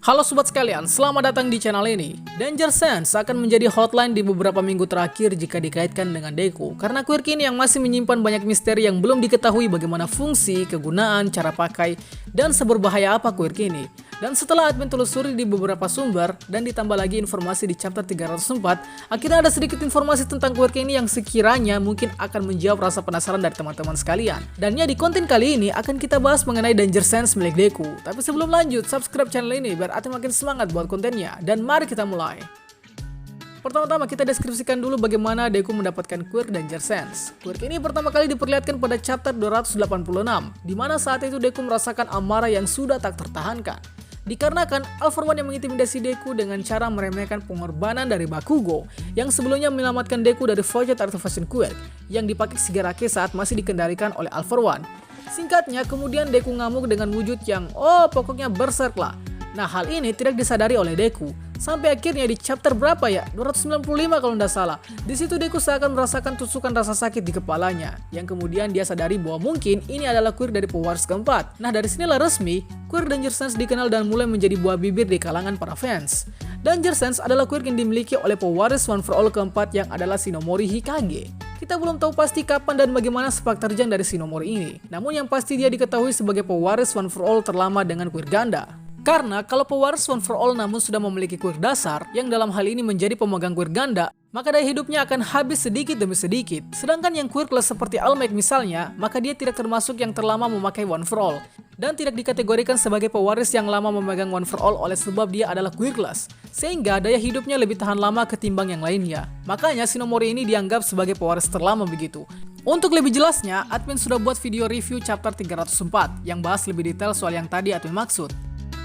Halo sobat sekalian, selamat datang di channel ini. Danger Sense akan menjadi hotline di beberapa minggu terakhir jika dikaitkan dengan Deku, karena quirk ini yang masih menyimpan banyak misteri yang belum diketahui bagaimana fungsi, kegunaan, cara pakai, dan seberbahaya apa quirk ini. Dan setelah admin telusuri di beberapa sumber dan ditambah lagi informasi di chapter 304, akhirnya ada sedikit informasi tentang quirk ini yang sekiranya mungkin akan menjawab rasa penasaran dari teman-teman sekalian. Dan ya, di konten kali ini akan kita bahas mengenai Danger Sense milik Deku. Tapi sebelum lanjut, subscribe channel ini biar admin makin semangat buat kontennya. Dan mari kita mulai. Pertama-tama kita deskripsikan dulu bagaimana Deku mendapatkan quirk Danger Sense. Quirk ini pertama kali diperlihatkan pada chapter 286, di mana saat itu Deku merasakan amarah yang sudah tak tertahankan. Dikarenakan All-For One yang mengintimidasi Deku dengan cara meremehkan pengorbanan dari Bakugo yang sebelumnya menyelamatkan Deku dari Void Activation Quirk yang dipakai Shigaraki saat masih dikendalikan oleh All-For One. Singkatnya, kemudian Deku ngamuk dengan wujud yang pokoknya berserk lah. Nah, hal ini tidak disadari oleh Deku. Sampai akhirnya di chapter berapa ya? 295 kalau tidak salah. Di situ Deku seakan merasakan tusukan rasa sakit di kepalanya, yang kemudian dia sadari bahwa mungkin ini adalah quirk dari pewaris keempat. Nah, dari sinilah resmi quirk Danger Sense dikenal dan mulai menjadi buah bibir di kalangan para fans. Danger Sense adalah quirk yang dimiliki oleh pewaris One for All keempat yang adalah Shinomori Hikage. Kita belum tahu pasti kapan dan bagaimana sepak terjang dari Shinomori ini. Namun yang pasti dia diketahui sebagai pewaris One for All terlama dengan quirk ganda. Karena kalau pewaris One for All namun sudah memiliki quirk dasar, yang dalam hal ini menjadi pemegang quirk ganda, maka daya hidupnya akan habis sedikit demi sedikit. Sedangkan yang quirkless seperti All Might misalnya, maka dia tidak termasuk yang terlama memakai One for All, dan tidak dikategorikan sebagai pewaris yang lama memegang One for All oleh sebab dia adalah quirkless, sehingga daya hidupnya lebih tahan lama ketimbang yang lainnya. Makanya Shinomori ini dianggap sebagai pewaris terlama begitu. Untuk lebih jelasnya, admin sudah buat video review chapter 304 yang bahas lebih detail soal yang tadi admin maksud.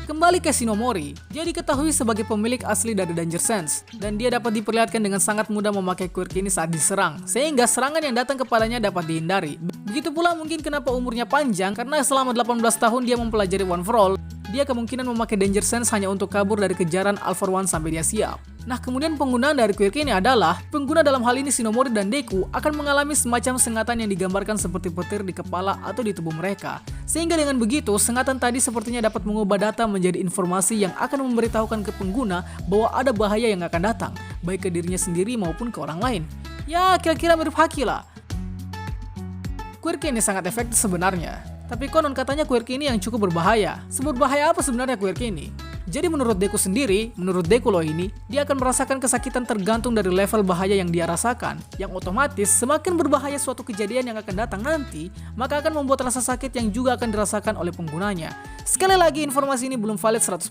Kembali ke Shinomori, dia diketahui sebagai pemilik asli dari Danger Sense, dan dia dapat diperlihatkan dengan sangat mudah memakai quirk ini saat diserang, sehingga serangan yang datang kepadanya dapat dihindari. Begitu pula mungkin kenapa umurnya panjang, karena selama 18 tahun dia mempelajari One for All, dia kemungkinan memakai Danger Sense hanya untuk kabur dari kejaran All-For One sampai dia siap. Nah, kemudian penggunaan dari quirk ini adalah, pengguna dalam hal ini Shinomori dan Deku akan mengalami semacam sengatan yang digambarkan seperti petir di kepala atau di tubuh mereka. Sehingga dengan begitu, sengatan tadi sepertinya dapat mengubah data menjadi informasi yang akan memberitahukan ke pengguna bahwa ada bahaya yang akan datang, baik ke dirinya sendiri maupun ke orang lain. Ya, kira-kira mirip Haki lah. Quirk ini sangat efektif sebenarnya, tapi konon katanya quirk ini yang cukup berbahaya. Seberbahaya apa sebenarnya quirk ini? Jadi menurut Deku sendiri, menurut Deku loh ini, dia akan merasakan kesakitan tergantung dari level bahaya yang dia rasakan. Yang otomatis semakin berbahaya suatu kejadian yang akan datang nanti, maka akan membuat rasa sakit yang juga akan dirasakan oleh penggunanya. Sekali lagi, informasi ini belum valid 100%.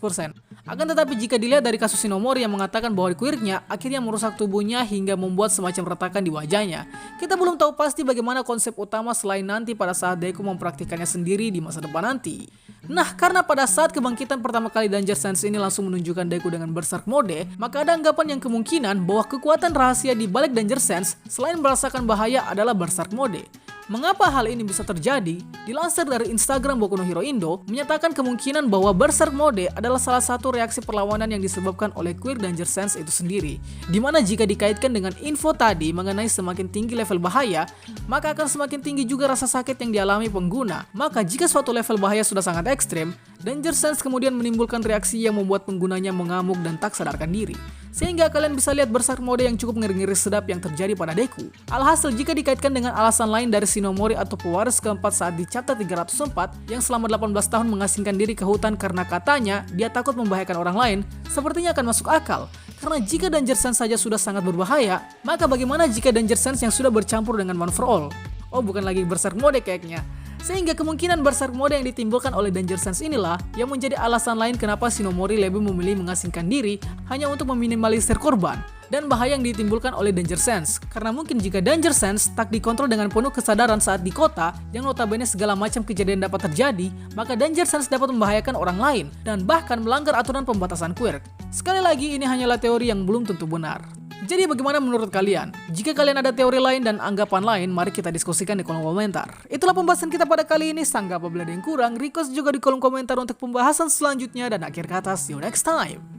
Akan tetapi jika dilihat dari kasus Shinomori yang mengatakan bahwa quirknya akhirnya merusak tubuhnya hingga membuat semacam retakan di wajahnya, kita belum tahu pasti bagaimana konsep utama selain nanti pada saat Deku mempraktikannya sendiri di masa depan nanti. Nah, karena pada saat kebangkitan pertama kali Danger Sense ini langsung menunjukkan Deku dengan Berserk mode, maka ada anggapan yang kemungkinan bahwa kekuatan rahasia di balik Danger Sense selain merasakan bahaya adalah Berserk mode. Mengapa hal ini bisa terjadi? Dilansir dari Instagram Boku no Hero Indo, menyatakan kemungkinan bahwa Berserk mode adalah salah satu reaksi perlawanan yang disebabkan oleh quirk Danger Sense itu sendiri. Dimana jika dikaitkan dengan info tadi mengenai semakin tinggi level bahaya, maka akan semakin tinggi juga rasa sakit yang dialami pengguna. Maka jika suatu level bahaya sudah sangat ekstrim, Danger Sense kemudian menimbulkan reaksi yang membuat penggunanya mengamuk dan tak sadarkan diri. Sehingga kalian bisa lihat Berserk mode yang cukup ngeri-ngeri sedap yang terjadi pada Deku. Alhasil jika dikaitkan dengan alasan lain dari Shinomori atau pewaris keempat saat di chapter 304 yang selama 18 tahun mengasingkan diri ke hutan karena katanya dia takut membahayakan orang lain, sepertinya akan masuk akal. Karena jika Danger Sense saja sudah sangat berbahaya, maka bagaimana jika Danger Sense yang sudah bercampur dengan One for All? Oh, bukan lagi Berserk mode kayaknya. Sehingga kemungkinan Berserk mode yang ditimbulkan oleh Danger Sense inilah yang menjadi alasan lain kenapa Shinomori lebih memilih mengasingkan diri hanya untuk meminimalisir korban dan bahaya yang ditimbulkan oleh Danger Sense. Karena mungkin jika Danger Sense tak dikontrol dengan penuh kesadaran saat di kota yang notabene segala macam kejadian dapat terjadi, maka Danger Sense dapat membahayakan orang lain dan bahkan melanggar aturan pembatasan quirk. Sekali lagi, ini hanyalah teori yang belum tentu benar. Jadi bagaimana menurut kalian? Jika kalian ada teori lain dan anggapan lain, mari kita diskusikan di kolom komentar. Itulah pembahasan kita pada kali ini. Sanggah apabila ada yang kurang, request juga di kolom komentar untuk pembahasan selanjutnya. Dan akhir kata, see you next time.